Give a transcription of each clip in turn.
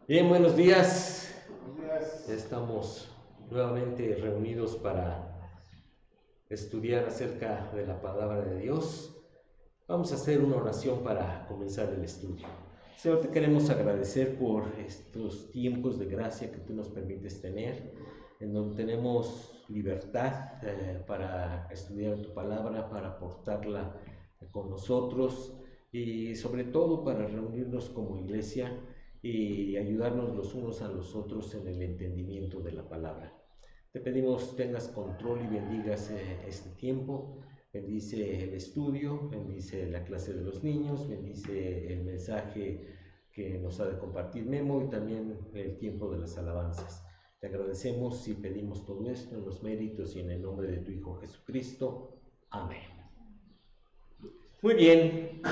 Bien, buenos días. Buenos días. Estamos nuevamente reunidos para estudiar acerca de la palabra de Dios. Vamos a hacer una oración para comenzar el estudio. Señor, te queremos agradecer por estos tiempos de gracia que tú nos permites tener, en donde tenemos libertad para estudiar tu palabra, para aportarla con nosotros y sobre todo para reunirnos como iglesia y ayudarnos los unos a los otros en el entendimiento de la palabra. Te pedimos tengas control y bendigas este tiempo. Bendice el estudio, bendice la clase de los niños, bendice el mensaje que nos ha de compartir Memo y también el tiempo de las alabanzas. Te agradecemos y pedimos todo esto en los méritos y en el nombre de tu Hijo Jesucristo. Amén. Muy bien,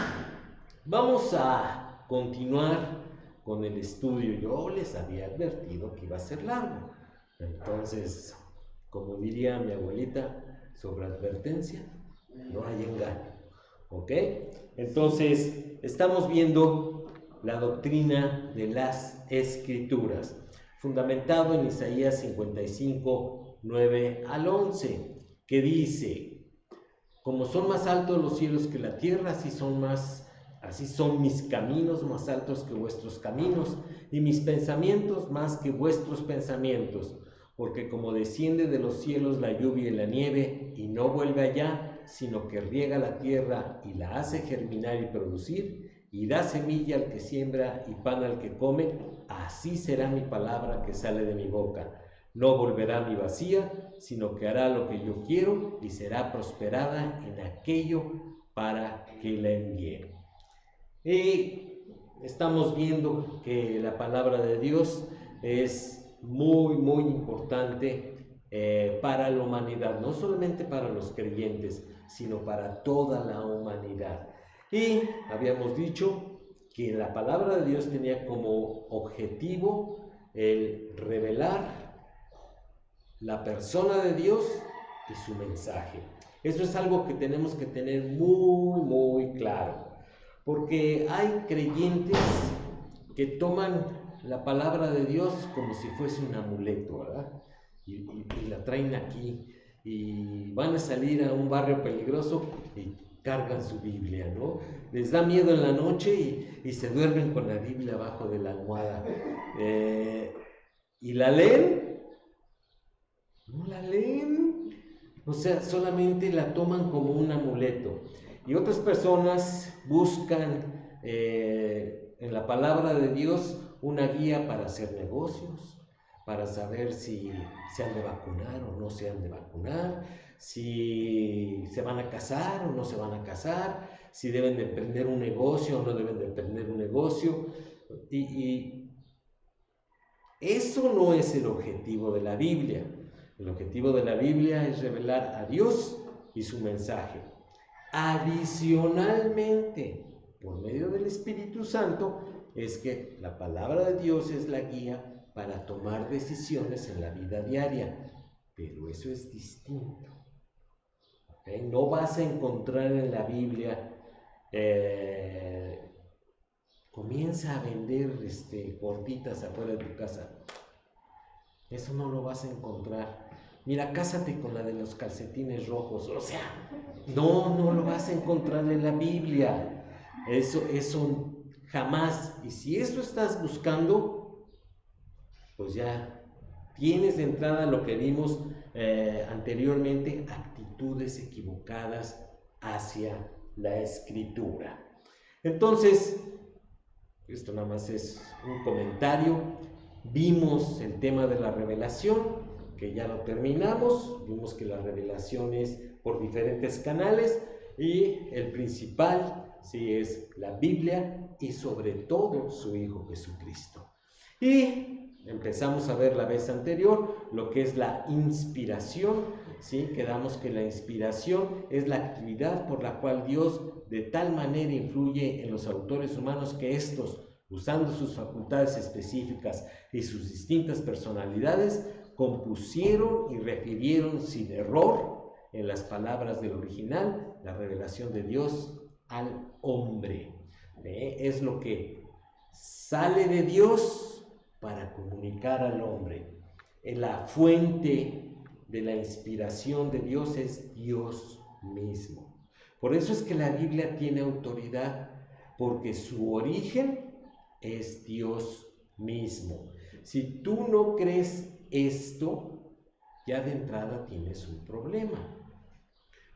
vamos a continuar con el estudio. Yo les había advertido que iba a ser largo. Entonces, como diría mi abuelita, sobre advertencia no hay engaño. ¿Ok? Entonces, estamos viendo la doctrina de las Escrituras, fundamentado en Isaías 55, 9 al 11, que dice: como son más altos los cielos que la tierra, así son mis caminos más altos que vuestros caminos, y mis pensamientos más que vuestros pensamientos. Porque como desciende de los cielos la lluvia y la nieve, y no vuelve allá, sino que riega la tierra y la hace germinar y producir, y da semilla al que siembra y pan al que come, así será mi palabra que sale de mi boca. No volverá a mi vacía, sino que hará lo que yo quiero y será prosperada en aquello para que la envíe. Y estamos viendo que la palabra de Dios es muy importante para la humanidad, no solamente para los creyentes, sino para toda la humanidad. Y habíamos dicho que la palabra de Dios tenía como objetivo el revelar la persona de Dios y su mensaje. Eso es algo que tenemos que tener muy claro, porque hay creyentes que toman la palabra de Dios como si fuese un amuleto, ¿verdad? Y la traen aquí y van a salir a un barrio peligroso y cargan su Biblia, ¿no? Les da miedo en la noche y se duermen con la Biblia abajo de la almohada. Y la leen, no la leen, o sea, solamente la toman como un amuleto. Y otras personas buscan en la palabra de Dios una guía para hacer negocios, para saber si se han de vacunar o no se han de vacunar, si se van a casar o no se van a casar, si deben de emprender un negocio o no deben de emprender un negocio. Y eso no es el objetivo de la Biblia. El objetivo de la Biblia es revelar a Dios y su mensaje. Adicionalmente, por medio del Espíritu Santo, es que la palabra de Dios es la guía para tomar decisiones en la vida diaria. Pero eso es distinto. ¿Okay? No vas a encontrar en la Biblia comienza a vender gorditas afuera de tu casa. Eso no lo vas a encontrar. Mira, cásate con la de los calcetines rojos. O sea, no lo vas a encontrar en la Biblia. Eso jamás. Y si eso estás buscando, pues ya tienes de entrada lo que vimos anteriormente, actitudes equivocadas hacia la Escritura. Entonces, esto nada más es un comentario. Vimos el tema de la revelación, que ya lo terminamos. Vimos que la revelación es por diferentes canales y el principal sí es la Biblia y sobre todo su Hijo Jesucristo. Y empezamos a ver la vez anterior lo que es la inspiración, ¿sí? Quedamos que la inspiración es la actividad por la cual Dios de tal manera influye en los autores humanos que estos, usando sus facultades específicas y sus distintas personalidades, compusieron y refirieron sin error en las palabras del original la revelación de Dios al hombre. Es lo que sale de Dios para comunicar al hombre. La fuente de la inspiración de Dios es Dios mismo. Por eso es que la Biblia tiene autoridad, porque su origen es Dios mismo. Si tú no crees esto, ya de entrada tienes un problema.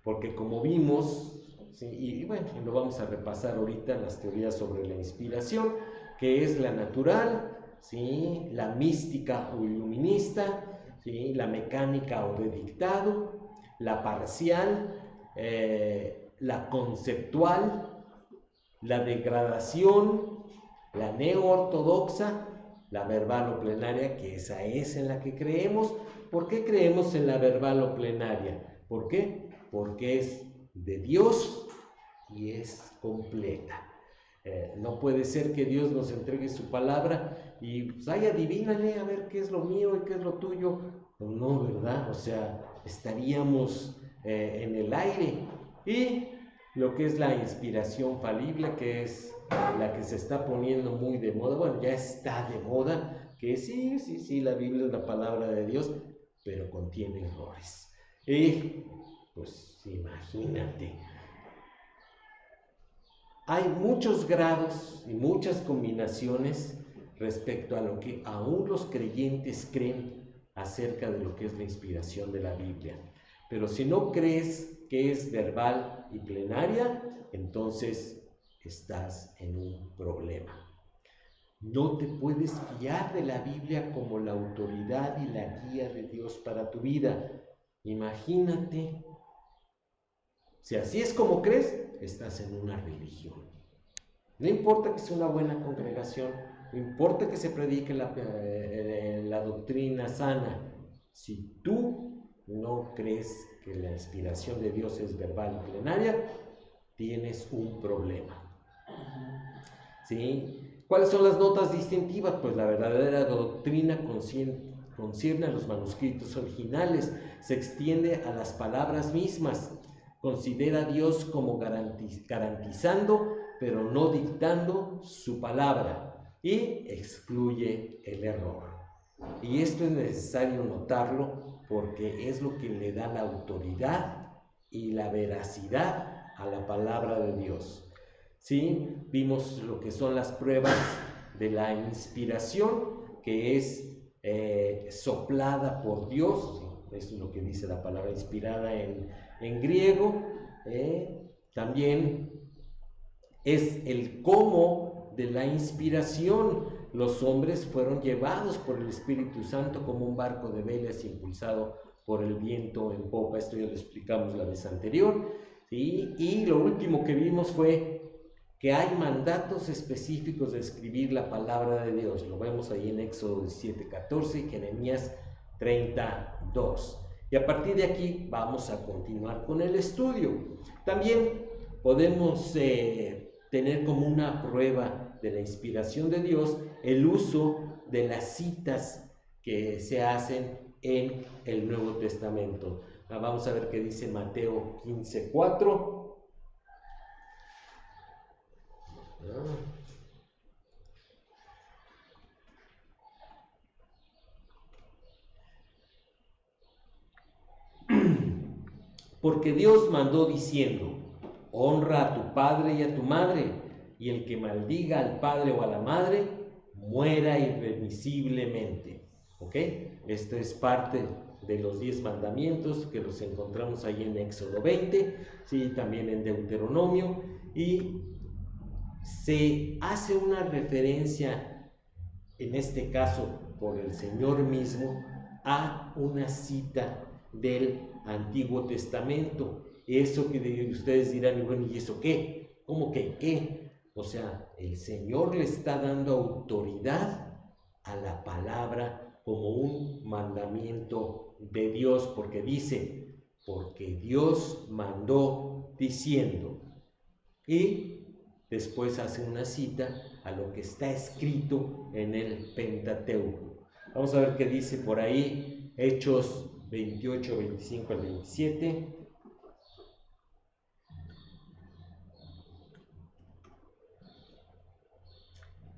Porque como vimos, ¿sí? y bueno, lo vamos a repasar ahorita, las teorías sobre la inspiración, que es la natural, ¿sí? La mística o iluminista, ¿sí? La mecánica o de dictado, la parcial, la conceptual, la degradación, la neo-ortodoxa, la verbal o plenaria, que esa es en la que creemos. ¿Por qué creemos en la verbal o plenaria? ¿Por qué? Porque es de Dios y es completa. No puede ser que Dios nos entregue su palabra y pues, ay, adivínale a ver qué es lo mío y qué es lo tuyo. Pues no, ¿verdad? O sea, estaríamos en el aire. Y lo que es la inspiración falible, que es la que se está poniendo muy de moda, bueno, ya está de moda, que sí, la Biblia es la palabra de Dios, pero contiene errores. Y pues imagínate, hay muchos grados y muchas combinaciones respecto a lo que aún los creyentes creen acerca de lo que es la inspiración de la Biblia. Pero si no crees que es verbal y plenaria, entonces estás en un problema. No te puedes fiar de la Biblia como la autoridad y la guía de Dios para tu vida. Imagínate, si así es como crees, estás en una religión. No importa que sea una buena congregación, no importa que se predique la doctrina sana, si tú no crees que la inspiración de Dios es verbal y plenaria, tienes un problema. ¿Sí? ¿Cuáles son las notas distintivas? Pues la verdadera doctrina concierne a los manuscritos originales, se extiende a las palabras mismas, considera a Dios como garantizando, pero no dictando su palabra, y excluye el error. Y esto es necesario notarlo porque es lo que le da la autoridad y la veracidad a la palabra de Dios. ¿Sí? Vimos lo que son las pruebas de la inspiración, que es soplada por Dios, ¿sí? Es lo que dice la palabra inspirada en griego. También es el cómo de la inspiración. Los hombres fueron llevados por el Espíritu Santo como un barco de velas impulsado por el viento en popa. Esto ya lo explicamos la vez anterior, ¿sí? Y lo último que vimos fue que hay mandatos específicos de escribir la palabra de Dios. Lo vemos ahí en Éxodo 17:14 y Jeremías 32. Y a partir de aquí vamos a continuar con el estudio. También podemos tener como una prueba de la inspiración de Dios el uso de las citas que se hacen en el Nuevo Testamento. Vamos a ver qué dice Mateo 15:4. Porque Dios mandó diciendo: honra a tu padre y a tu madre, y el que maldiga al padre o a la madre muera irremisiblemente. ¿Ok? Esto es parte de los 10 mandamientos que los encontramos ahí en Éxodo 20, ¿sí? También en Deuteronomio, y se hace una referencia, en este caso por el Señor mismo, a una cita del Antiguo Testamento. Eso que ustedes dirán, bueno, ¿y eso qué? ¿Cómo que qué? O sea, el Señor le está dando autoridad a la palabra como un mandamiento de Dios, porque dice, porque Dios mandó diciendo. Y después hace una cita a lo que está escrito en el Pentateuco. Vamos a ver qué dice por ahí, Hechos 28, 25 al 27.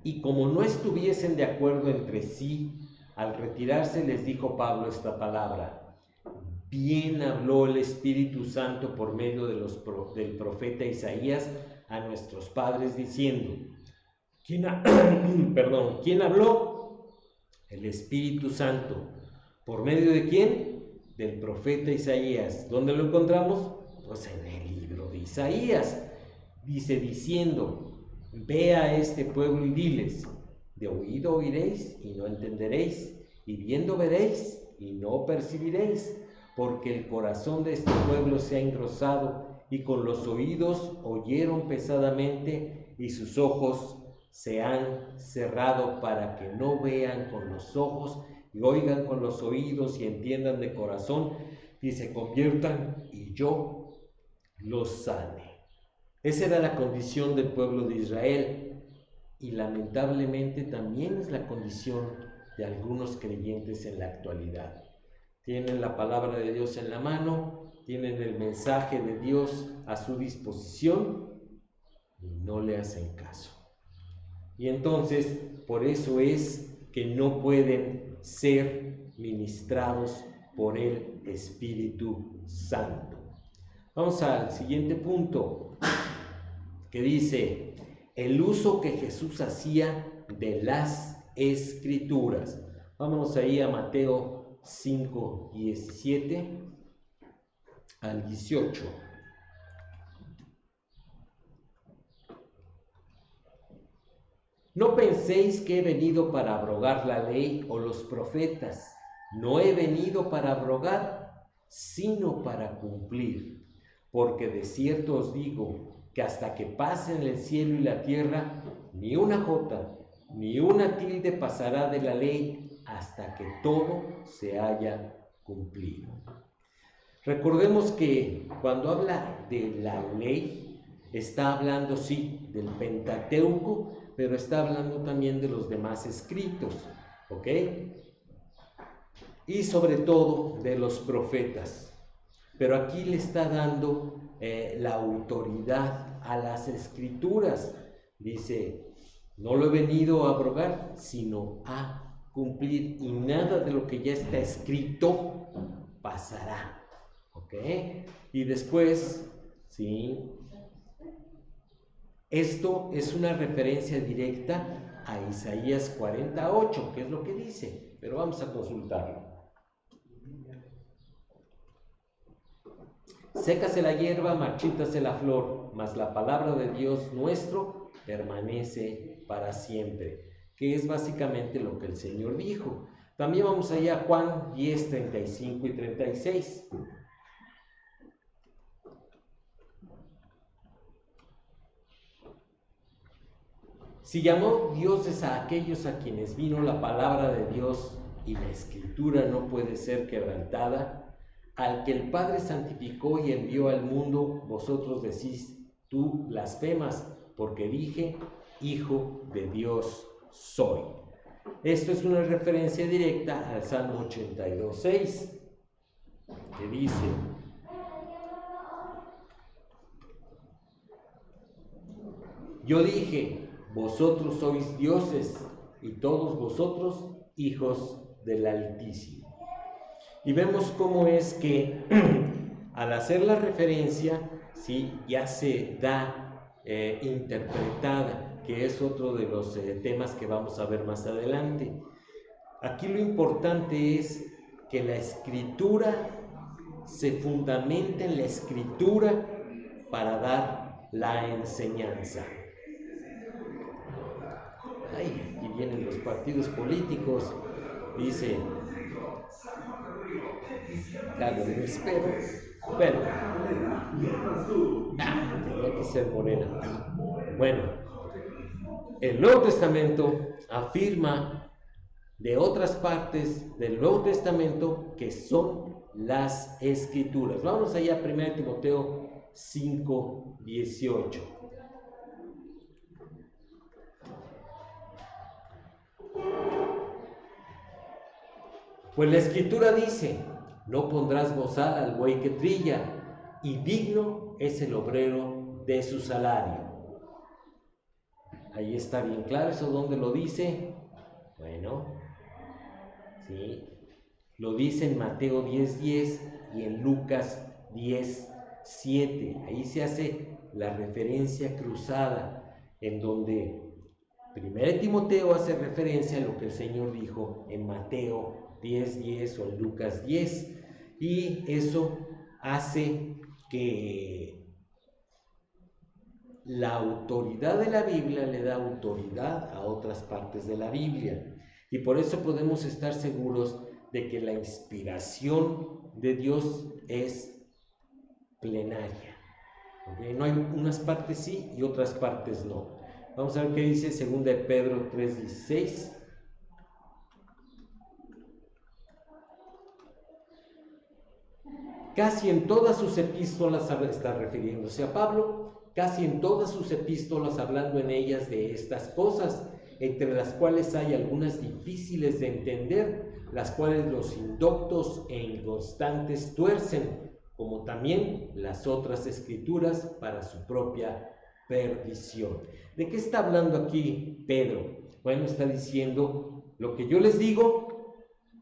Y como no estuviesen de acuerdo entre sí, al retirarse les dijo Pablo esta palabra: bien habló el Espíritu Santo por medio del profeta Isaías a nuestros padres diciendo. ¿Quién habló? El Espíritu Santo. ¿Por medio de quién? Del profeta Isaías. ¿Dónde lo encontramos? Pues en el libro de Isaías. Dice diciendo: ve a este pueblo y diles, de oído oiréis y no entenderéis, y viendo veréis y no percibiréis, porque el corazón de este pueblo se ha engrosado, y con los oídos oyeron pesadamente, y sus ojos se han cerrado, para que no vean con los ojos, y oigan con los oídos, y entiendan de corazón, y se conviertan, y yo los sane. Esa era la condición del pueblo de Israel, y lamentablemente también es la condición de algunos creyentes en la actualidad. Tienen la palabra de Dios en la mano, tienen el mensaje de Dios a su disposición y no le hacen caso. Y entonces, por eso es que no pueden ser ministrados por el Espíritu Santo. Vamos al siguiente punto, que dice: el uso que Jesús hacía de las Escrituras. Vámonos ahí a Mateo 5, 17 al 18. No penséis que he venido para abrogar la ley o los profetas. No he venido para abrogar, sino para cumplir. Porque de cierto os digo que hasta que pasen el cielo y la tierra, ni una jota, ni una tilde pasará de la ley hasta que todo se haya cumplido. Recordemos que cuando habla de la ley, está hablando sí del Pentateuco, pero está hablando también de los demás escritos, ¿ok? Y sobre todo de los profetas. Pero aquí le está dando la autoridad a las Escrituras. Dice: no lo he venido a abrogar, sino a cumplir, y nada de lo que ya está escrito pasará. ¿Ok? Y después, ¿sí? Esto es una referencia directa a Isaías 48, que es lo que dice, pero vamos a consultarlo. Sécase la hierba, marchítase la flor, mas la palabra de Dios nuestro permanece para siempre, que es básicamente lo que el Señor dijo. También vamos allá a Juan 10, 35 y 36. Si llamó dioses a aquellos a quienes vino la palabra de Dios, y la Escritura no puede ser quebrantada, al que el Padre santificó y envió al mundo, vosotros decís: tú blasfemas, porque dije: Hijo de Dios soy. Esto es una referencia directa al Salmo 82:6, que dice: yo dije: vosotros sois dioses, y todos vosotros hijos del Altísimo. Y vemos cómo es que al hacer la referencia, ¿sí?, ya se da interpretada, que es otro de los temas que vamos a ver más adelante. Aquí lo importante es que la Escritura se fundamenta en la Escritura para dar la enseñanza. Ay, y vienen los partidos políticos, dice, claro, lo espero, pero tenía que ser Morena. Bueno, el Nuevo Testamento afirma de otras partes del Nuevo Testamento que son las Escrituras. Vamos allá a 1 Timoteo 5, 18. Pues la Escritura dice: no pondrás bozal al buey que trilla, y digno es el obrero de su salario. Ahí está bien claro. ¿Eso dónde lo dice? Bueno, sí, lo dice en Mateo 10:10 y en Lucas 10:7. Ahí se hace la referencia cruzada, en donde 1 Timoteo hace referencia a lo que el Señor dijo en Mateo 10:10 o en Lucas 10. Y eso hace que la autoridad de la Biblia le da autoridad a otras partes de la Biblia. Y por eso podemos estar seguros de que la inspiración de Dios es plenaria. ¿Okay? No hay unas partes sí y otras partes no. Vamos a ver qué dice 2 de Pedro 3:16. Casi en todas sus epístolas, está refiriéndose a Pablo, casi en todas sus epístolas hablando en ellas de estas cosas, entre las cuales hay algunas difíciles de entender, las cuales los indoctos e inconstantes tuercen, como también las otras escrituras para su propia perdición. ¿De qué está hablando aquí Pedro? Bueno, está diciendo, lo que yo les digo,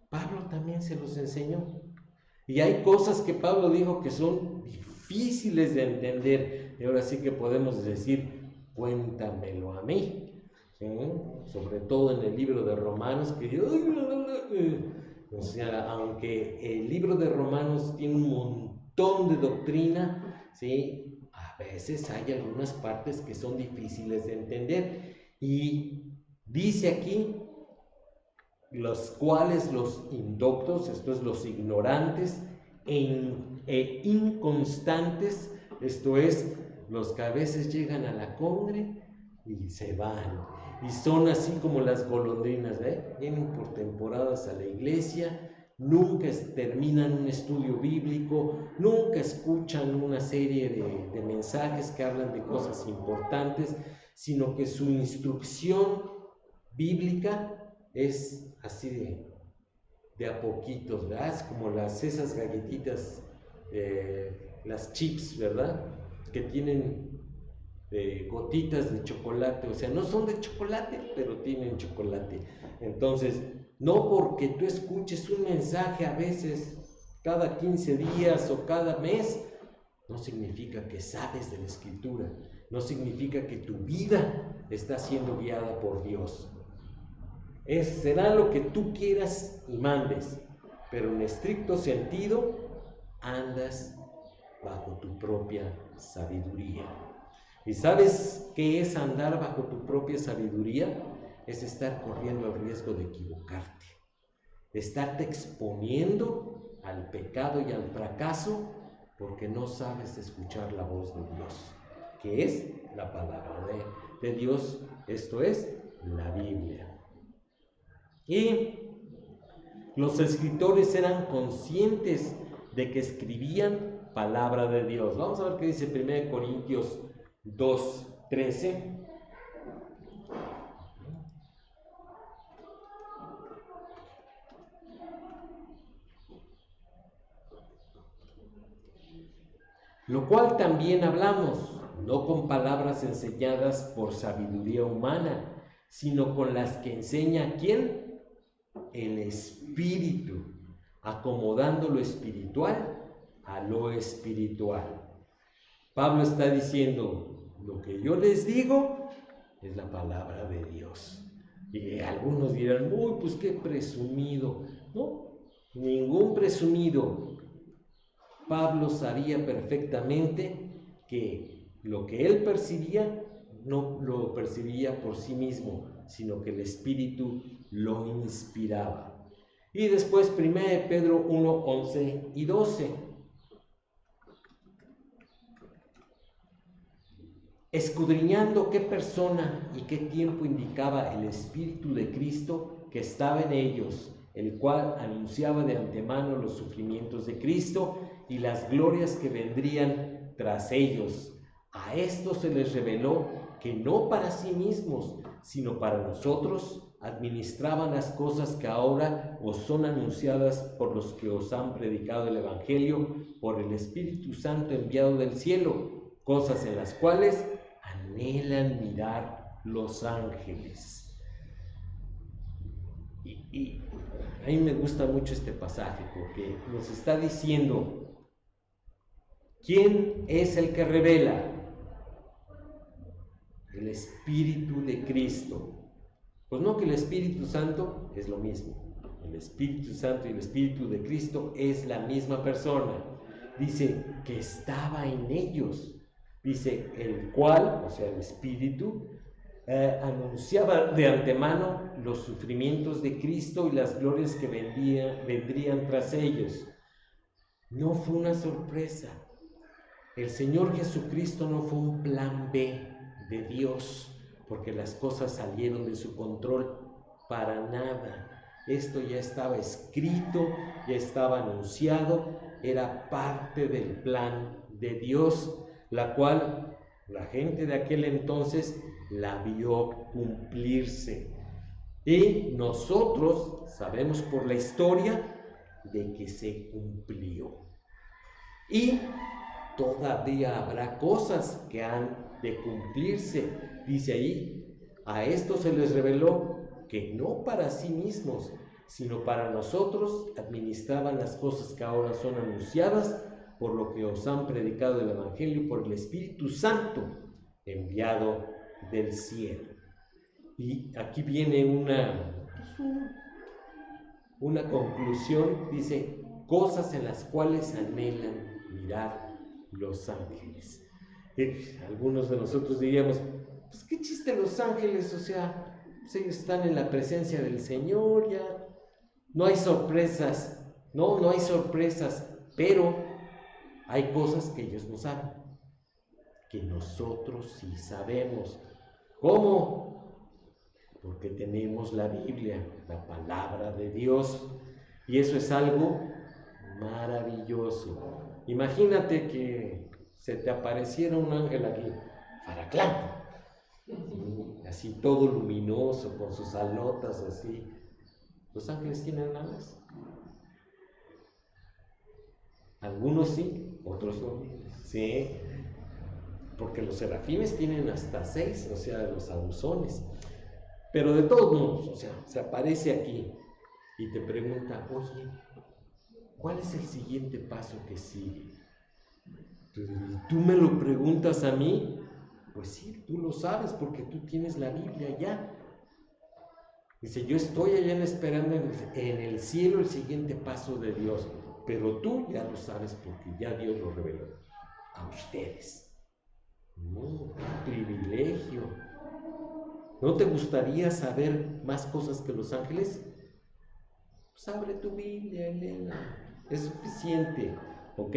Pablo también se los enseñó. Y hay cosas que Pablo dijo que son difíciles de entender. Y ahora sí que podemos decir, cuéntamelo a mí. Sobre todo en el libro de Romanos, que o sea, aunque el libro de Romanos tiene un montón de doctrina, ¿sí? A veces hay algunas partes que son difíciles de entender. Y dice aquí, los cuales los indoctos, esto es los ignorantes e inconstantes, esto es los que a veces llegan a la congre y se van, y son así como las golondrinas, vienen por temporadas a la iglesia, nunca terminan un estudio bíblico, nunca escuchan una serie de mensajes que hablan de cosas importantes, sino que su instrucción bíblica es así de a poquitos, ¿verdad? Es como esas galletitas, las chips, ¿verdad? Que tienen gotitas de chocolate, o sea, no son de chocolate, pero tienen chocolate. Entonces, no porque tú escuches un mensaje a veces cada 15 días o cada mes, no significa que sabes de la Escritura, no significa que tu vida está siendo guiada por Dios. Será lo que tú quieras y mandes, pero en estricto sentido andas bajo tu propia sabiduría. ¿Y sabes qué es andar bajo tu propia sabiduría? Es estar corriendo el riesgo de equivocarte, estarte exponiendo al pecado y al fracaso porque no sabes escuchar la voz de Dios, que es la palabra de Dios, esto es la Biblia. Y los escritores eran conscientes de que escribían palabra de Dios. Vamos a ver qué dice 1 Corintios 2:13. Lo cual también hablamos, no con palabras enseñadas por sabiduría humana, sino con las que enseña ¿quién? El Espíritu, acomodando lo espiritual a lo espiritual. Pablo está diciendo, lo que yo les digo es la palabra de Dios. Y algunos dirán, uy, pues qué presumido. No, ningún presumido. Pablo sabía perfectamente que lo que él percibía no lo percibía por sí mismo, sino que el Espíritu lo inspiraba. Y después 1 Pedro 1:11 y 12. Escudriñando qué persona y qué tiempo indicaba el Espíritu de Cristo que estaba en ellos, el cual anunciaba de antemano los sufrimientos de Cristo y las glorias que vendrían tras ellos. A esto se les reveló que no para sí mismos, sino para nosotros, administraban las cosas que ahora os son anunciadas por los que os han predicado el Evangelio por el Espíritu Santo enviado del cielo, cosas en las cuales anhelan mirar los ángeles. Y a mí me gusta mucho este pasaje porque nos está diciendo, ¿quién es el que revela? El Espíritu de Cristo. Pues no, que el Espíritu Santo es lo mismo. El Espíritu Santo y el Espíritu de Cristo es la misma persona. Dice que estaba en ellos. Dice, el cual, o sea, el Espíritu, anunciaba de antemano los sufrimientos de Cristo y las glorias que vendrían tras ellos. No fue una sorpresa. El Señor Jesucristo no fue un plan B de Dios, porque las cosas salieron de su control, para nada. Esto ya estaba escrito, ya estaba anunciado, era parte del plan de Dios, la cual la gente de aquel entonces la vio cumplirse. Y nosotros sabemos por la historia de que se cumplió. Y todavía habrá cosas que han de cumplirse. Dice ahí, a esto se les reveló que no para sí mismos, sino para nosotros administraban las cosas que ahora son anunciadas, por lo que os han predicado el Evangelio por el Espíritu Santo, enviado del cielo. Y aquí viene una conclusión, dice, cosas en las cuales anhelan mirar los ángeles. Algunos de nosotros diríamos, pues qué chiste los ángeles, o sea, pues ellos están en la presencia del Señor, ya no hay sorpresas, no hay sorpresas, pero hay cosas que ellos no saben, que nosotros sí sabemos. ¿Cómo? Porque tenemos la Biblia, la palabra de Dios, y eso es algo maravilloso. Imagínate que se te apareciera un ángel aquí, Faraclán, así todo luminoso, con sus alotas así. ¿Los ángeles tienen alas? Algunos sí, otros no. Sí, porque los serafines tienen hasta 6, o sea, los abusones. Pero de todos modos, o sea, se aparece aquí y te pregunta, oye, ¿cuál es el siguiente paso que sigue? ¿Tú me lo preguntas a mí? Pues sí, tú lo sabes porque tú tienes la Biblia ya. Dice, yo estoy allá esperando en el cielo el siguiente paso de Dios, pero tú ya lo sabes porque ya Dios lo reveló a ustedes. ¡Qué privilegio! ¿No te gustaría saber más cosas que los ángeles? Pues abre tu Biblia, Elena. Es suficiente, ¿ok?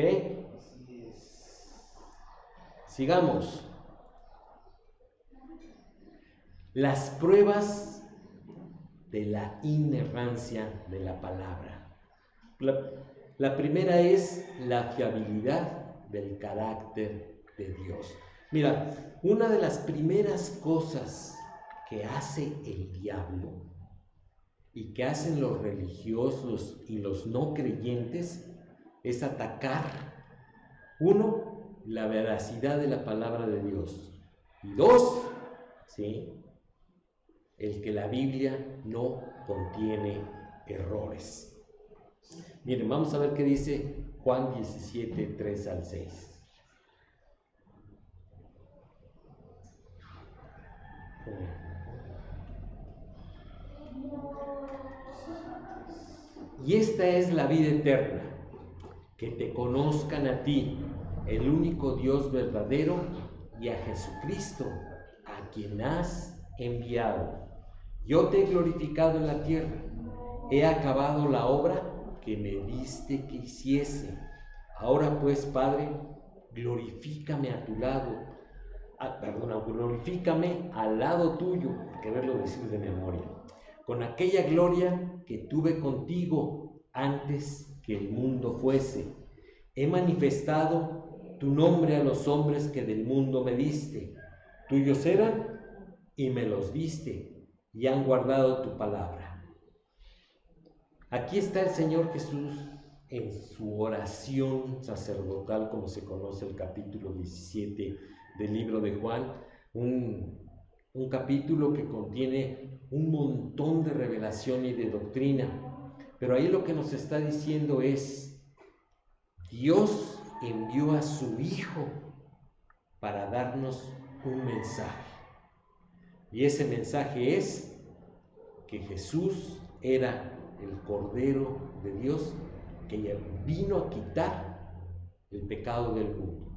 Sigamos. Las pruebas de la inerrancia de la palabra. La primera es la fiabilidad del carácter de Dios. Mira, una de las primeras cosas que hace el diablo y que hacen los religiosos y los no creyentes es atacar, uno, la veracidad de la palabra de Dios, y dos, ¿sí?, el que la Biblia no contiene errores. Miren, vamos a ver qué dice Juan 17, 3 al 6. Y esta es la vida eterna, que te conozcan a ti, el único Dios verdadero, y a Jesucristo, a quien has enviado. Yo te he glorificado en la tierra, he acabado la obra que me diste que hiciese. Ahora pues, Padre, glorifícame a tu lado, glorifícame al lado tuyo, quererlo decir de memoria, con aquella gloria que tuve contigo antes que el mundo fuese. He manifestado tu nombre a los hombres que del mundo me diste. Tuyos eran y me los diste, y han guardado tu palabra. Aquí está el Señor Jesús en su oración sacerdotal, como se conoce el capítulo 17 del libro de Juan, un un capítulo que contiene un montón de revelación y de doctrina, pero ahí lo que nos está diciendo es: Dios envió a su Hijo para darnos un mensaje. Y ese mensaje es que Jesús era el Cordero de Dios que vino a quitar el pecado del mundo.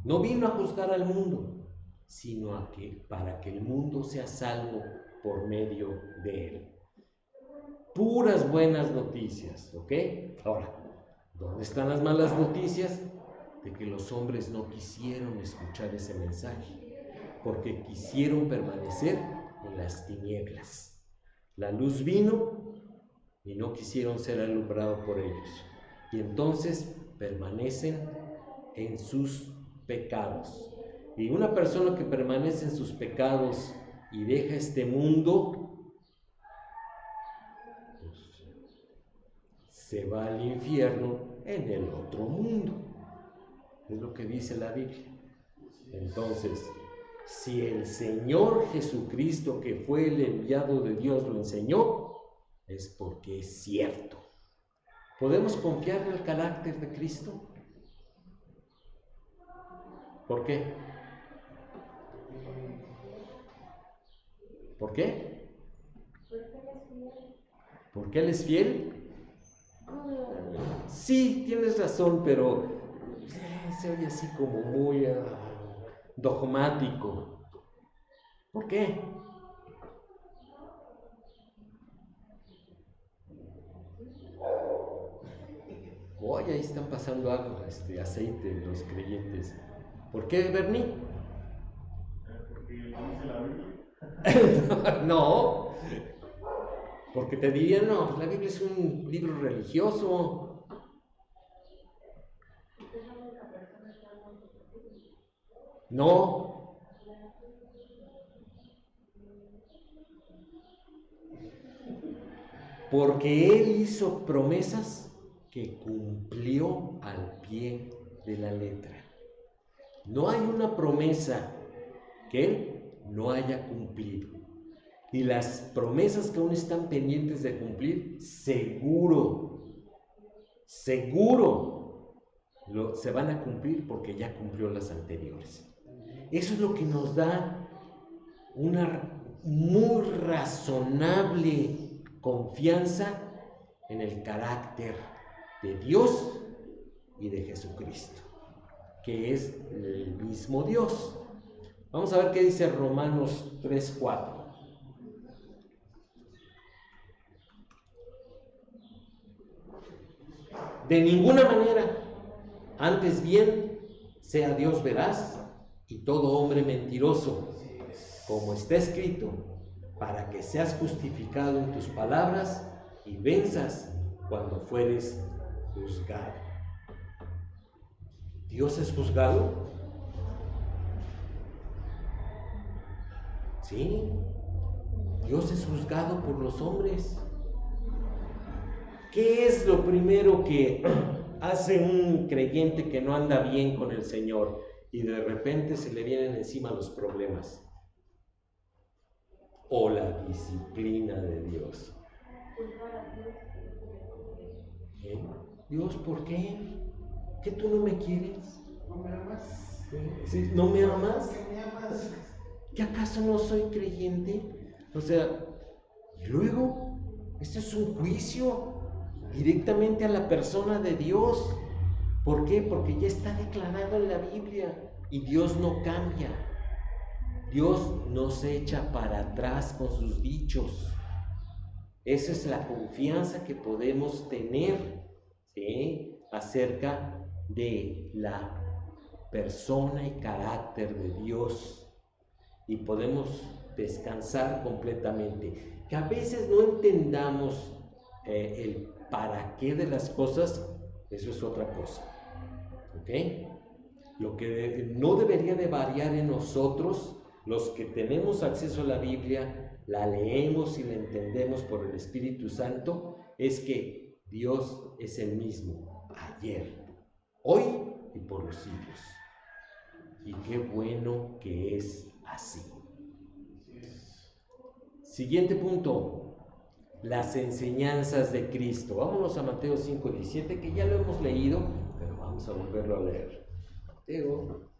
No vino a juzgar al mundo, sino para que el mundo sea salvo por medio de él. Puras buenas noticias, ¿ok? Ahora, ¿dónde están las malas noticias? De que los hombres no quisieron escuchar ese mensaje, porque quisieron permanecer en las tinieblas. La luz vino y no quisieron ser alumbrados por ellos, y entonces permanecen en sus pecados. Y una persona que permanece en sus pecados y deja este mundo, pues, se va al infierno en el otro mundo. Es lo que dice la Biblia. Entonces, si el Señor Jesucristo, que fue el enviado de Dios, lo enseñó, es porque es cierto. ¿Podemos confiar en el carácter de Cristo? ¿Por qué? ¿Por qué? ¿Porque Él es fiel? Sí, tienes razón, pero se oye así como muy dogmático. ¿Por qué? Hoy ahí están pasando algo, aceite los creyentes. ¿Por qué, Bernie? Porque dice la Biblia. No, porque te dirían, no, pues la Biblia es un libro religioso. No, porque Él hizo promesas que cumplió al pie de la letra. No hay una promesa que Él no haya cumplido. Y las promesas que aún están pendientes de cumplir, seguro se van a cumplir porque ya cumplió las anteriores. Eso es lo que nos da una muy razonable confianza en el carácter de Dios y de Jesucristo, que es el mismo Dios. Vamos a ver qué dice Romanos 3:4. De ninguna manera, antes bien, sea Dios veraz y todo hombre mentiroso, como está escrito, para que seas justificado en tus palabras y venzas cuando fueres juzgado. ¿Dios es juzgado? Sí, Dios es juzgado por los hombres. ¿Qué es lo primero que hace un creyente que no anda bien con el Señor y de repente se le vienen encima los problemas? O la disciplina de Dios. Dios, ¿por qué? ¿Que tú no me quieres? ¿No me amas? ¿Sí? ¿No me amas? ¿Qué me amas? ¿Que acaso no soy creyente? O sea, y luego, esto es un juicio directamente a la persona de Dios. ¿Por qué? Porque ya está declarado en la Biblia y Dios no cambia. Dios no se echa para atrás con sus dichos. Esa es la confianza que podemos tener, ¿sí?, acerca de la persona y carácter de Dios. Y podemos descansar completamente. Que a veces no entendamos el para qué de las cosas, eso es otra cosa. ¿Ok? Lo que no debería de variar en nosotros, los que tenemos acceso a la Biblia, la leemos y la entendemos por el Espíritu Santo, es que Dios es el mismo ayer, hoy y por los siglos. Y qué bueno que es así. Siguiente punto, las enseñanzas de Cristo. Vámonos a Mateo 5:17, que ya lo hemos leído, pero vamos a volverlo a leer. Mateo.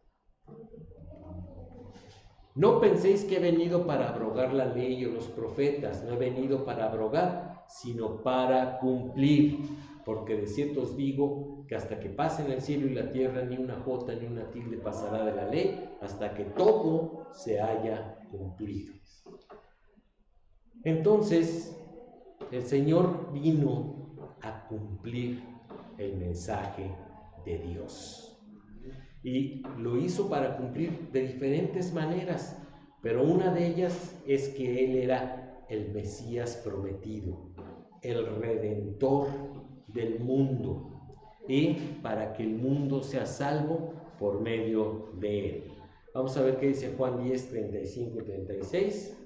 No penséis que he venido para abrogar la ley o los profetas, no he venido para abrogar, sino para cumplir. Porque de cierto os digo que hasta que pasen el cielo y la tierra, ni una jota ni una tilde pasará de la ley, hasta que todo se haya cumplido. Entonces, el Señor vino a cumplir el mensaje de Dios. Y lo hizo para cumplir de diferentes maneras, pero una de ellas es que Él era el Mesías prometido, el Redentor del mundo, y para que el mundo sea salvo por medio de Él. Vamos a ver qué dice Juan 10, 35 y 36.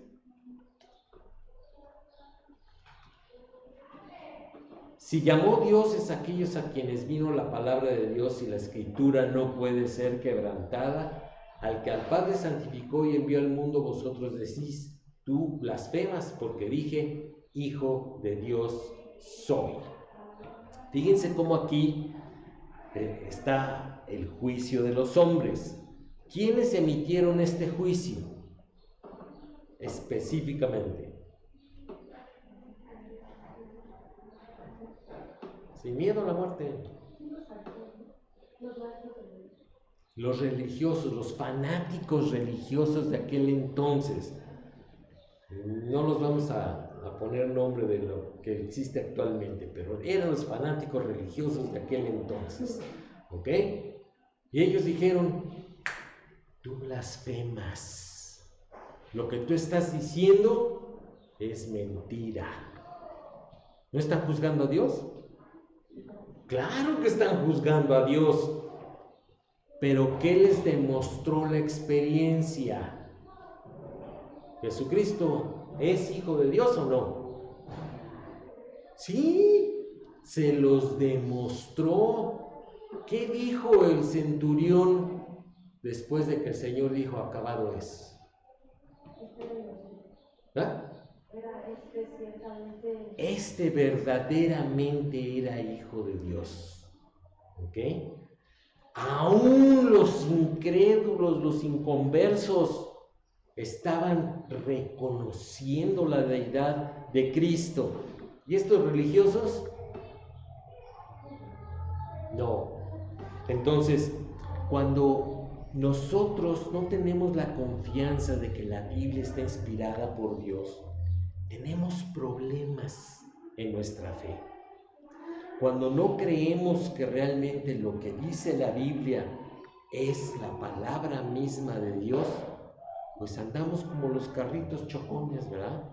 Si llamó dioses a aquellos a quienes vino la palabra de Dios y la escritura no puede ser quebrantada, al que al Padre santificó y envió al mundo, vosotros decís, tú blasfemas, porque dije, Hijo de Dios soy. Fíjense cómo aquí está el juicio de los hombres. ¿Quiénes emitieron este juicio? Específicamente. Sin miedo a la muerte. Los religiosos, los fanáticos religiosos de aquel entonces. No los vamos a poner nombre de lo que existe actualmente, pero eran los fanáticos religiosos de aquel entonces. ¿Ok? Y ellos dijeron, tú blasfemas. Lo que tú estás diciendo es mentira. ¿No están juzgando a Dios? Claro que están juzgando a Dios, pero ¿qué les demostró la experiencia? ¿Jesucristo es Hijo de Dios o no? Sí, se los demostró. ¿Qué dijo el centurión después de que el Señor dijo, acabado es? ¿Ah? Este verdaderamente era Hijo de Dios. ¿Ok? Aún los incrédulos, los inconversos, estaban reconociendo la deidad de Cristo. ¿Y estos religiosos? No. Entonces, cuando nosotros no tenemos la confianza de que la Biblia está inspirada por Dios, tenemos problemas en nuestra fe. Cuando no creemos que realmente lo que dice la Biblia es la palabra misma de Dios, pues andamos como los carritos chocones, ¿verdad?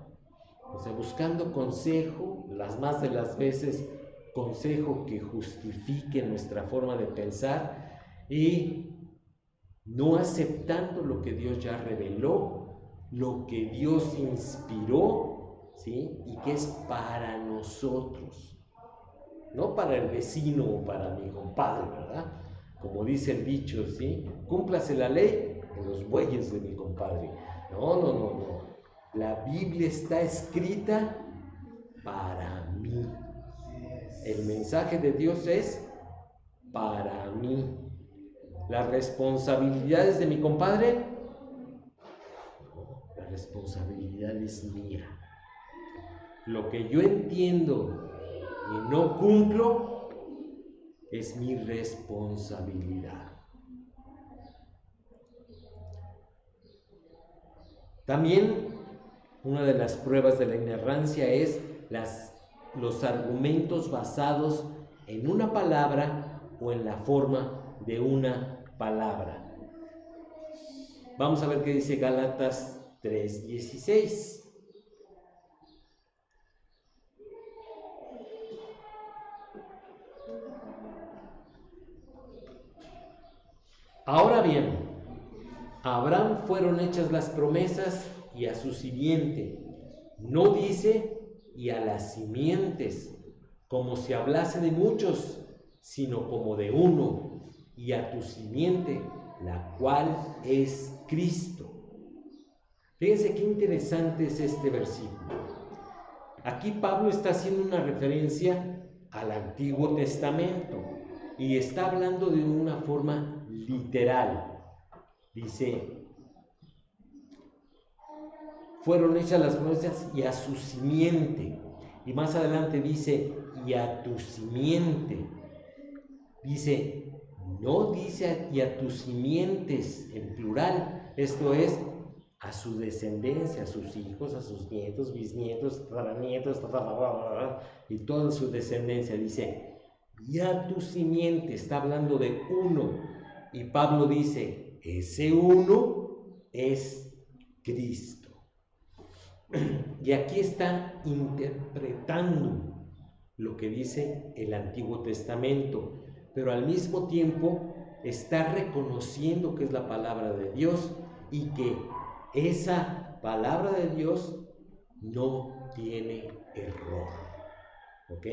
O sea, buscando consejo, las más de las veces consejo que justifique nuestra forma de pensar y no aceptando lo que Dios ya reveló, lo que Dios inspiró, ¿sí? Y que es para nosotros, no para el vecino o para mi compadre, ¿verdad? Como dice el dicho, ¿sí? Cúmplase la ley en los bueyes de mi compadre. No. La Biblia está escrita para mí. El mensaje de Dios es para mí. ¿Las responsabilidades de mi compadre? No, la responsabilidad es mía. Lo que yo entiendo y no cumplo es mi responsabilidad. También una de las pruebas de la inerrancia es los argumentos basados en una palabra o en la forma de una palabra. Vamos a ver qué dice Gálatas 3:16. Ahora bien, a Abraham fueron hechas las promesas y a su simiente. No dice y a las simientes, como si hablase de muchos, sino como de uno, y a tu simiente, la cual es Cristo. Fíjense qué interesante es este versículo. Aquí Pablo está haciendo una referencia al Antiguo Testamento y está hablando de una forma literal. Dice, fueron hechas las promesas y a su simiente. Y más adelante dice, y a tu simiente. Dice, no dice y a tus simientes en plural, esto es, a su descendencia, a sus hijos, a sus nietos, bisnietos, tataranietos, y toda su descendencia. Dice, y a tu simiente, está hablando de uno. Y Pablo dice, ese uno es Cristo. Y aquí está interpretando lo que dice el Antiguo Testamento, pero al mismo tiempo está reconociendo que es la palabra de Dios y que esa palabra de Dios no tiene error. ¿Ok?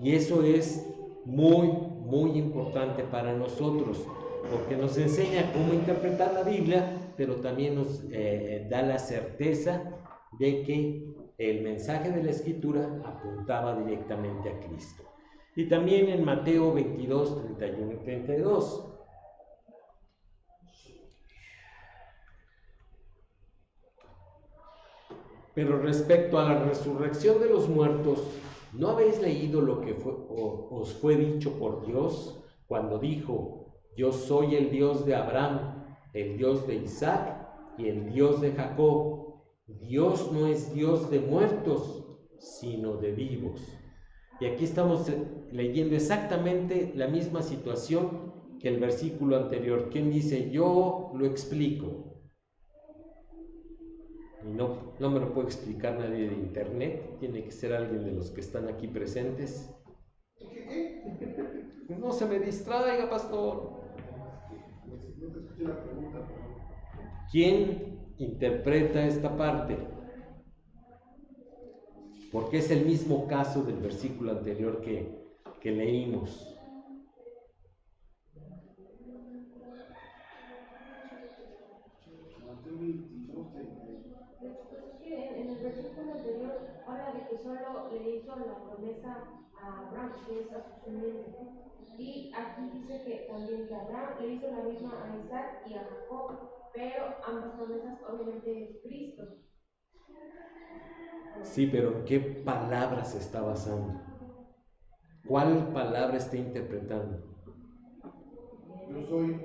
Y eso es muy, muy importante para nosotros, porque nos enseña cómo interpretar la Biblia, pero también nos da la certeza de que el mensaje de la Escritura apuntaba directamente a Cristo. Y también en Mateo 22, 31 y 32. Pero respecto a la resurrección de los muertos, ¿no habéis leído lo que os fue dicho por Dios cuando dijo, yo soy el Dios de Abraham, el Dios de Isaac y el Dios de Jacob? Dios no es Dios de muertos, sino de vivos. Y aquí estamos leyendo exactamente la misma situación que el versículo anterior. ¿Quién dice? Yo lo explico. Y no me lo puede explicar nadie de internet, tiene que ser alguien de los que están aquí presentes. No se me distraiga, pastor. No te escuché la pregunta, pero... ¿Quién interpreta esta parte? Porque es el mismo caso del versículo anterior que leímos. Pues que en el versículo anterior habla de que solo le hizo la promesa a Abraham, que es a su simiente. Y aquí dice que también que Abraham le hizo la misma a Isaac y a Jacob, pero ambas promesas obviamente es Cristo. Sí, pero ¿en qué palabra se está basando? ¿Cuál palabra está interpretando? Yo soy.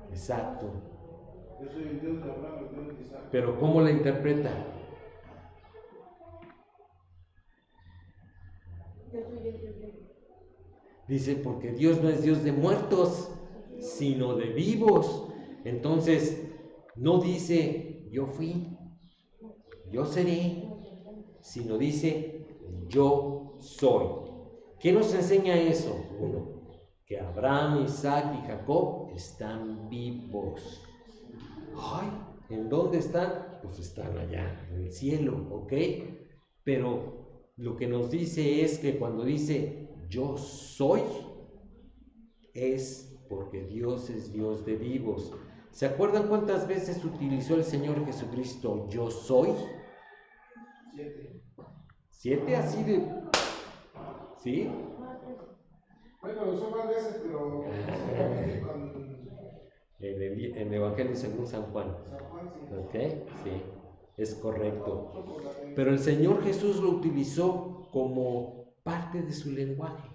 Exacto. Yo soy el Dios de Abraham, el Dios de Isaac. Pero ¿cómo la interpreta? Yo soy el Dios de... Dice, porque Dios no es Dios de muertos, sino de vivos. Entonces, no dice, yo fui, yo seré, sino dice, yo soy. ¿Qué nos enseña eso? Uno, que Abraham, Isaac y Jacob están vivos. Ay, ¿en dónde están? Pues están allá, en el cielo, ¿ok? Pero lo que nos dice es que cuando dice yo soy, es porque Dios es Dios de vivos. ¿Se acuerdan cuántas veces utilizó el Señor Jesucristo yo soy? 7. 7 así de... ¿Sí? Bueno, son más veces, pero En el Evangelio según San Juan. San Juan, sí. ¿Ok? Sí, es correcto. Pero el Señor Jesús lo utilizó como parte de su lenguaje.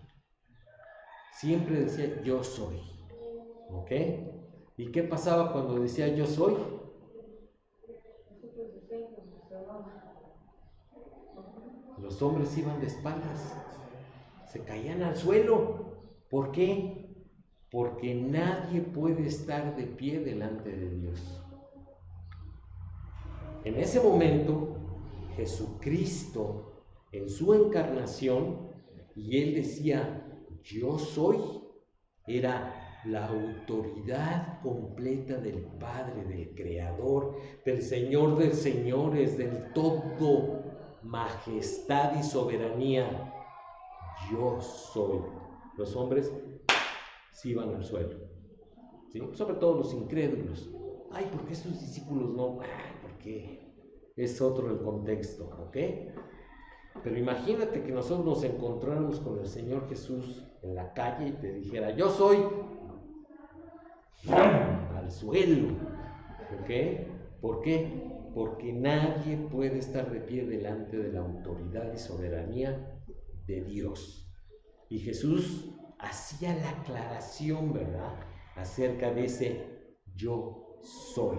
Siempre decía yo soy. ¿Ok? ¿Y qué pasaba cuando decía yo soy? Los hombres iban de espaldas, se caían al suelo. ¿Por qué? Porque nadie puede estar de pie delante de Dios. En ese momento, Jesucristo, en su encarnación, y Él decía, yo soy, era la autoridad completa del Padre, del Creador, del Señor de señores, del todo majestad y soberanía. Yo soy. Los hombres se iban al suelo, ¿sí? Sobre todo los incrédulos. Ay, ¿por qué sus discípulos no? Ay, porque es otro el contexto, ¿ok? Pero imagínate que nosotros nos encontráramos con el Señor Jesús en la calle y te dijera, yo soy al suelo, ¿ok? ¿Por qué? Porque nadie puede estar de pie delante de la autoridad y soberanía de Dios. Y Jesús hacía la aclaración, ¿verdad?, acerca de ese yo soy.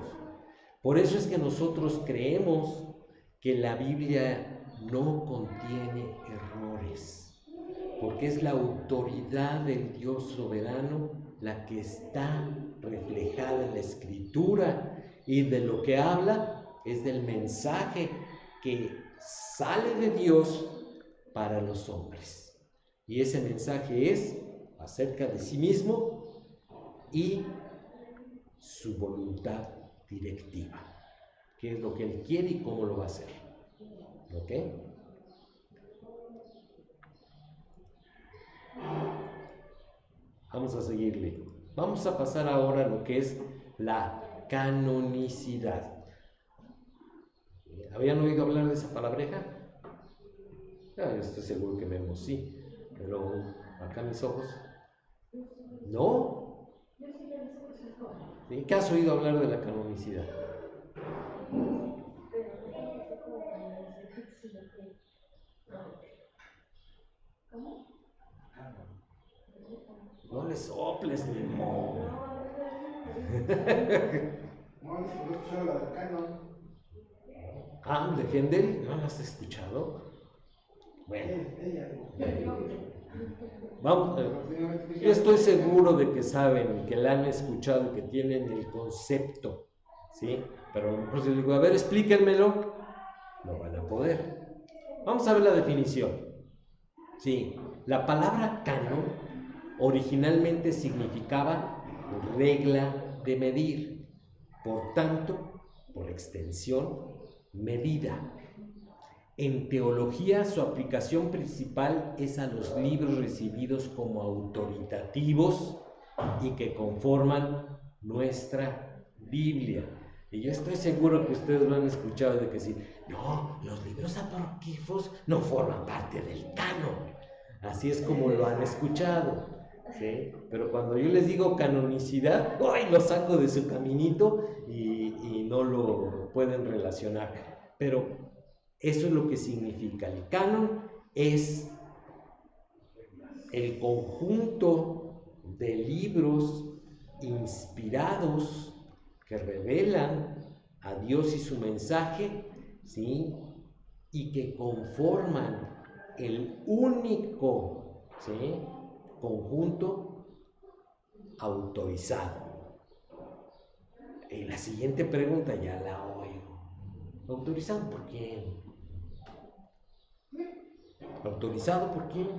Por eso es que nosotros creemos que la Biblia no contiene errores, porque es la autoridad del Dios soberano la que está reflejada en la Escritura, y de lo que habla es del mensaje que sale de Dios para los hombres. Y ese mensaje es acerca de sí mismo y su voluntad directiva, qué es lo que Él quiere y cómo lo va a hacer. ¿Ok? Vamos a seguirle. Vamos a pasar ahora a lo que es la canonicidad. ¿Habían oído hablar de esa palabreja? Yo estoy seguro que Memo sí, pero acá mis ojos, ¿no? ¿Sí? ¿Qué has oído hablar de la canonicidad? No le soples, Memo. No, les he escuchado la del canon. Ah, de Händel, ¿no la has escuchado? Bueno, vamos, yo estoy seguro de que saben, que la han escuchado, que tienen el concepto, ¿sí? Pero a lo mejor si les digo, a ver, explíquenmelo, no van a poder. Vamos a ver la definición. Sí, la palabra canon originalmente significaba regla de medir, por tanto, por extensión, medida. En teología, su aplicación principal es a los libros recibidos como autoritativos y que conforman nuestra Biblia. Y yo estoy seguro que ustedes lo han escuchado de que sí, no, los libros apócrifos no forman parte del canon. Así es como lo han escuchado, ¿sí? Pero cuando yo les digo canonicidad, ¡ay!, lo saco de su caminito y no lo pueden relacionar. Pero eso es lo que significa. El canon es el conjunto de libros inspirados que revelan a Dios y su mensaje, ¿sí?, y que conforman el único, ¿sí?, conjunto autorizado. Y la siguiente pregunta ya la oigo. ¿Autorizado por quién? ¿Autorizado por quién?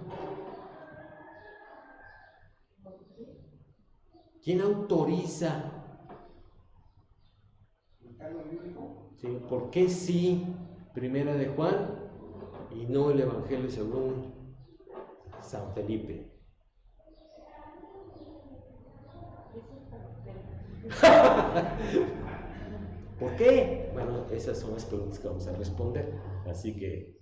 ¿Quién autoriza? ¿El canon bíblico? ¿Sí? ¿Por qué sí Primera de Juan y no el Evangelio según San Felipe? ¿Por qué? Bueno, esas son las preguntas que vamos a responder, así que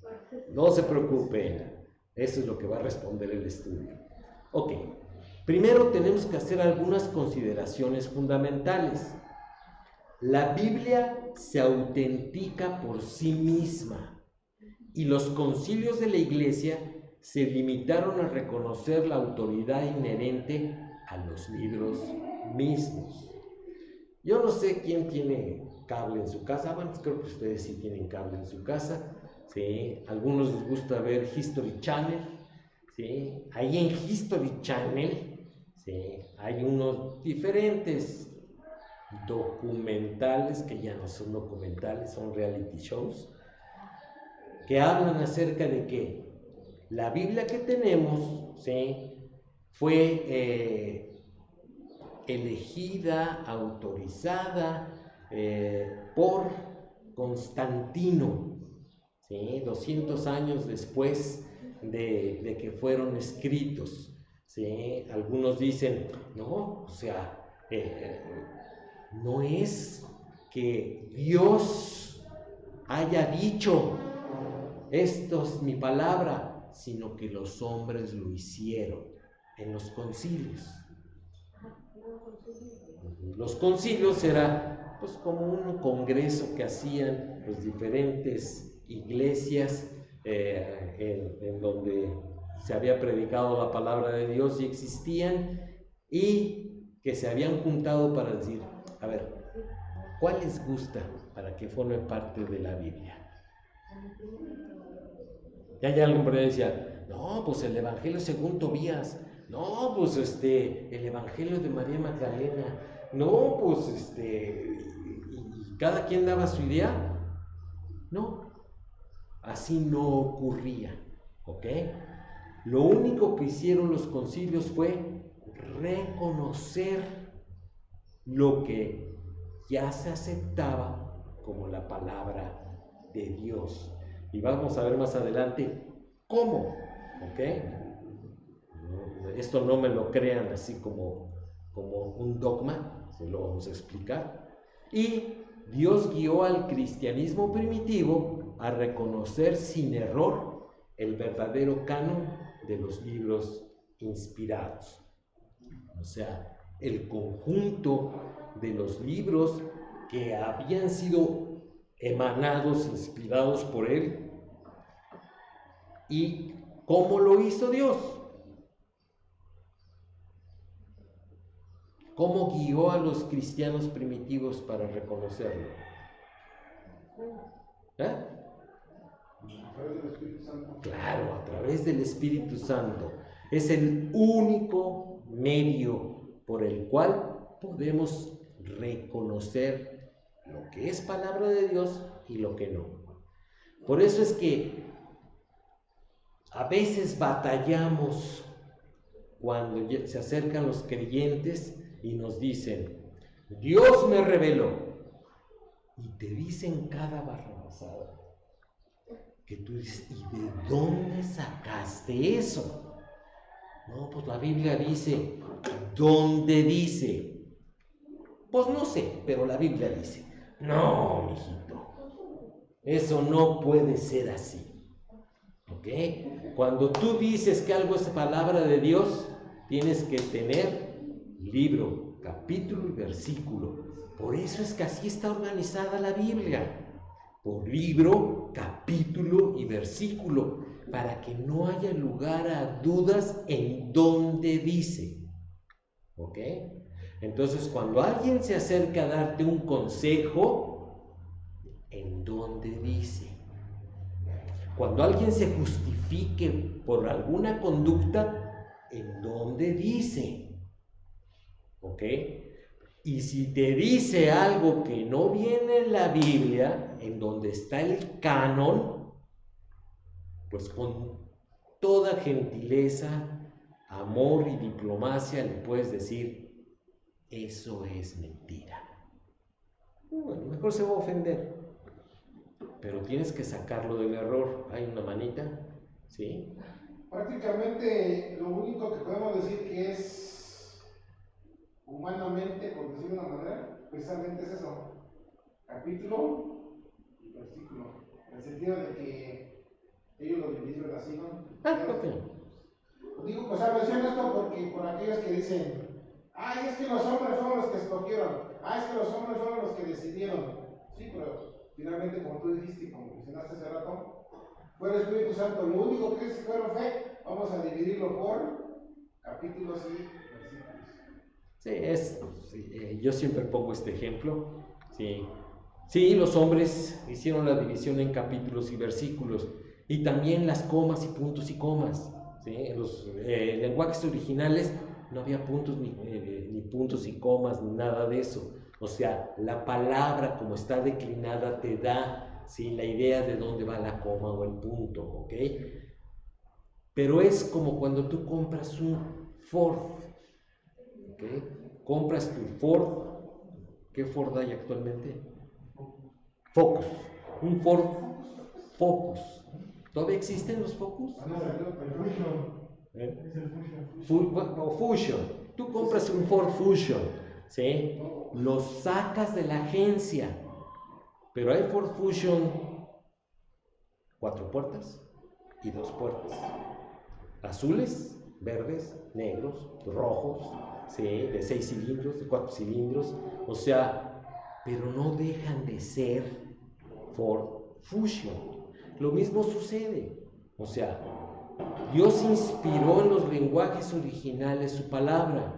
no se preocupen, eso es lo que va a responder el estudio. Ok, primero tenemos que hacer algunas consideraciones fundamentales. La Biblia se autentica por sí misma y los concilios de la Iglesia se limitaron a reconocer la autoridad inherente a los libros mismos. Yo no sé quién tiene cable en su casa, bueno, creo que ustedes sí tienen cable en su casa, ¿sí? Algunos les gusta ver History Channel, ¿sí? Ahí en History Channel, ¿sí?, hay unos diferentes documentales, que ya no son documentales, son reality shows, que hablan acerca de que la Biblia que tenemos, ¿sí?, fue elegida, autorizada por Constantino, ¿sí?, 200 años después de que fueron escritos, ¿sí? Algunos dicen, no, o sea, no es que Dios haya dicho, esto es mi palabra, sino que los hombres lo hicieron en los concilios. Los concilios era pues como un congreso que hacían pues diferentes iglesias en donde se había predicado la palabra de Dios y existían, y que se habían juntado para decir, a ver, ¿cuál les gusta para que forme parte de la Biblia? Ya alguien por ahí decía, no, pues el Evangelio según Tobías, no, pues el Evangelio de María Magdalena, no, pues y cada quien daba su idea. No, así no ocurría, ¿ok? Lo único que hicieron los concilios fue reconocer lo que ya se aceptaba como la palabra de Dios. Y vamos a ver más adelante cómo, ¿ok? Esto no me lo crean así como un dogma, se lo vamos a explicar. Y Dios guió al cristianismo primitivo a reconocer sin error el verdadero canon de los libros inspirados. O sea, el conjunto de los libros que habían sido emanados, inspirados por Él. ¿Y cómo lo hizo Dios? ¿Cómo guió a los cristianos primitivos para reconocerlo? A través del Espíritu Santo. Claro, a través del Espíritu Santo. Es el único medio por el cual podemos reconocer lo que es palabra de Dios y lo que no. Por eso es que a veces batallamos cuando se acercan los creyentes y nos dicen, Dios me reveló, y te dicen cada barrabasada que tú dices, ¿y de dónde sacaste eso? No, pues la Biblia dice. ¿Dónde dice? Pues no sé, pero la Biblia dice. No, mijito, eso no puede ser así, ¿ok? Cuando tú dices que algo es palabra de Dios, tienes que tener libro, capítulo y versículo. Por eso es que así está organizada la Biblia, por libro, capítulo y versículo, para que no haya lugar a dudas en dónde dice, ¿ok? Entonces, cuando alguien se acerca a darte un consejo, ¿en dónde dice? Cuando alguien se justifique por alguna conducta, ¿en dónde dice? ¿Ok? Y si te dice algo que no viene en la Biblia, en donde está el canon, pues con toda gentileza, amor y diplomacia le puedes decir, eso es mentira. Bueno, mejor se va a ofender, pero tienes que sacarlo del error. Hay una manita, ¿sí? Prácticamente lo único que podemos decir que es humanamente, por decirlo de una manera, precisamente es eso, capítulo y versículo, en el sentido de que ellos lo dividieron así, ¿no? Ok. Digo, pues menciono esto porque por aquellos que dicen, ay, es que los hombres fueron los que escogieron, es que los hombres fueron los que decidieron. Sí, pero finalmente, como tú dijiste y como mencionaste hace rato, fue el Espíritu Santo. Lo único que fueron fue, vamos a dividirlo por capítulos y versículos. Sí, yo siempre pongo este ejemplo. Sí, los hombres hicieron la división en capítulos y versículos, y también las comas y puntos y comas. ¿Sí? En los lenguajes originales no había puntos ni puntos y comas ni nada de eso. O sea, la palabra como está declinada te da, ¿sí?, la idea de dónde va la coma o el punto, ¿ok? Pero es como cuando tú compras un Ford, ¿ok? Compras tu Ford. ¿Qué Ford hay actualmente? Focus. Un Ford Focus. ¿Todavía existen los Focus? Fusion. Tú compras un Ford Fusion, ¿sí? Lo sacas de la agencia. Pero hay Ford Fusion 4 puertas y 2 puertas. Azules, verdes, negros, rojos, ¿sí? De 6 cilindros, de 4 cilindros. O sea, pero no dejan de ser Ford Fusion. Lo mismo sucede. O sea, Dios inspiró en los lenguajes originales su palabra.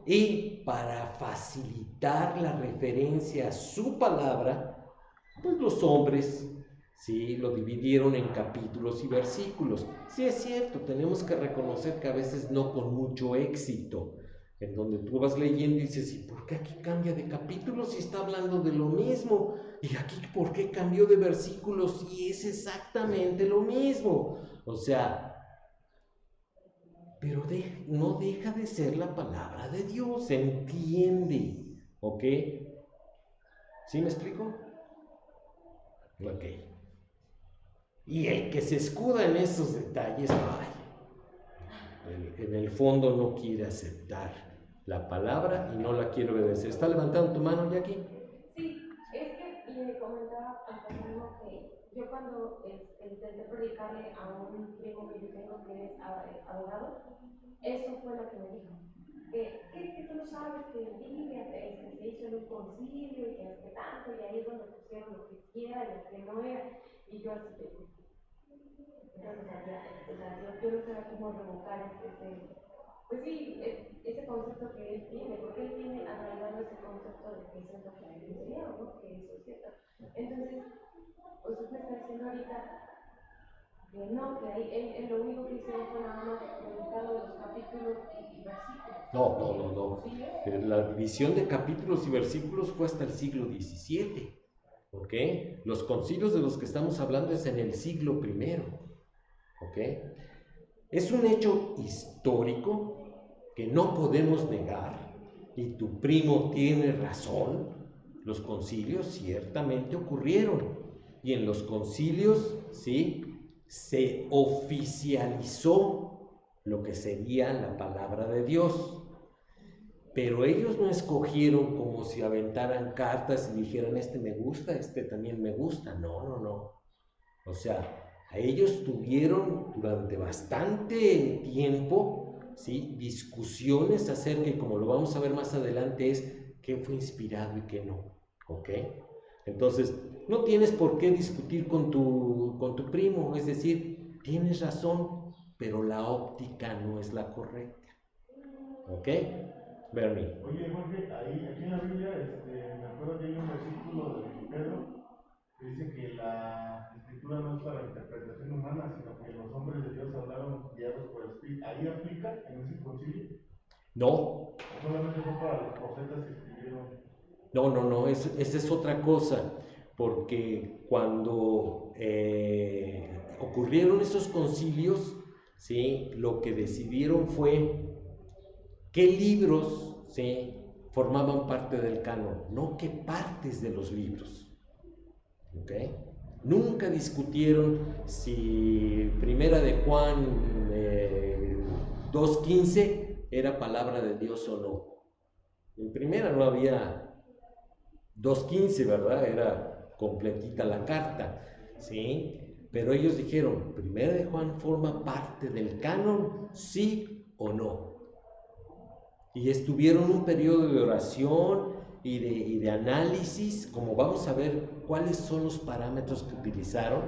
Y para facilitar la referencia a su palabra, pues los hombres, sí, lo dividieron en capítulos y versículos. Sí, es cierto, tenemos que reconocer que a veces no con mucho éxito, en donde tú vas leyendo y dices, ¿y por qué aquí cambia de capítulos si está hablando de lo mismo? ¿Y aquí por qué cambió de versículos si es exactamente lo mismo? O sea, pero no deja de ser la palabra de Dios, se entiende, ¿ok? ¿Sí me explico? Ok. Y el que se escuda en esos detalles, en el fondo no quiere aceptar la palabra y no la quiere obedecer. ¿Está levantando tu mano, Jackie? Sí, es que le comentaba al pasado que yo cuando intenté predicarle a un primo que yo tengo que es abogado, eso fue lo que me dijo. Que tú no sabes que en Biblia se hizo en un concilio y que tanto, y ahí es donde pusieron lo que quiera y lo que no era. Y yo así de, yo no sabía, o sea, yo no sabía cómo revocar pues sí, ese concepto que él tiene, porque él tiene arraigado ese concepto de que eso es lo que a él le enseñaron, ¿no? Que eso es cierto. Entonces, pues usted me está diciendo ahorita que no, que ahí él lo único que hicieron fue nada más modificado de los capítulos y versículos. No. La división de capítulos y versículos fue hasta el siglo XVII, ¿ok? Los concilios de los que estamos hablando es en el siglo I, ¿ok? Es un hecho histórico que no podemos negar, y tu primo tiene razón. Los concilios ciertamente ocurrieron, y en los concilios, ¿sí?, se oficializó lo que sería la palabra de Dios. Pero ellos no escogieron como si aventaran cartas y dijeran, este me gusta, este también me gusta. No. O sea, a ellos tuvieron durante bastante tiempo, ¿sí?, discusiones acerca, y como lo vamos a ver más adelante, es qué fue inspirado y qué no, ¿ok? Entonces, no tienes por qué discutir con tu primo, es decir, tienes razón, pero la óptica no es la correcta, ¿ok? Bernie. Oye, Jorge, aquí en la Biblia, me acuerdo que hay un versículo de Pedro que dice que la escritura no es para interpretación humana, sino que los hombres de Dios hablaron guiados por el Espíritu. ¿Ahí aplica en ese concilio? No. Solamente fue para los profetas que escribieron. No, esa es otra cosa, porque cuando ocurrieron esos concilios, ¿sí?, lo que decidieron fue qué libros, ¿sí?, formaban parte del canon, no qué partes de los libros, ¿ok? Nunca discutieron si Primera de Juan 2:15 era palabra de Dios o no. En primera no había 2:15, ¿verdad? Era completita la carta, ¿sí? Pero ellos dijeron, Primera de Juan forma parte del canon, sí o no. Y estuvieron un periodo de oración y de análisis, como vamos a ver cuáles son los parámetros que utilizaron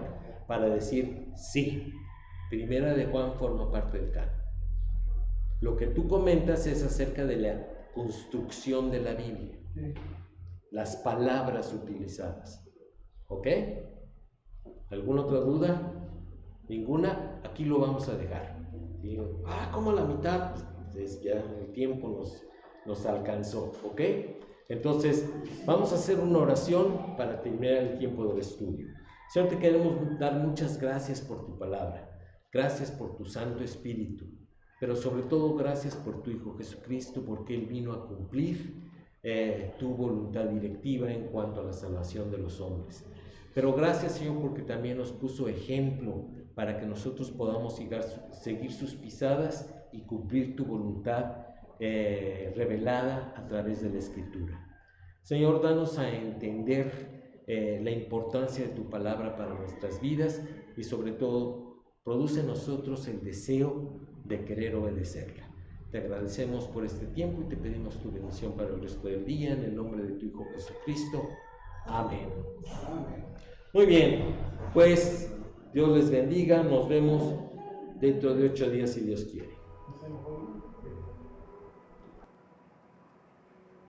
para decir, sí, Primera de Juan forma parte del canon. Lo que tú comentas es acerca de la construcción de la Biblia. Sí. Las palabras utilizadas, ¿ok? ¿Alguna otra duda? ¿Ninguna? Aquí lo vamos a dejar. ¿Sí? ¿Cómo la mitad? Pues ya el tiempo nos alcanzó, ¿ok? Entonces, vamos a hacer una oración para terminar el tiempo del estudio. Señor, te queremos dar muchas gracias por tu palabra, gracias por tu Santo Espíritu, pero sobre todo gracias por tu Hijo Jesucristo, porque Él vino a cumplir tu voluntad directiva en cuanto a la salvación de los hombres. Pero gracias, Señor, porque también nos puso ejemplo para que nosotros podamos seguir sus pisadas y cumplir tu voluntad revelada a través de la Escritura. Señor, danos a entender la importancia de tu palabra para nuestras vidas y sobre todo produce en nosotros el deseo de querer obedecerla. Te agradecemos por este tiempo y te pedimos tu bendición para el resto del día en el nombre de tu Hijo Jesucristo. Amén. Muy bien, pues Dios les bendiga, nos vemos dentro de 8 días si Dios quiere.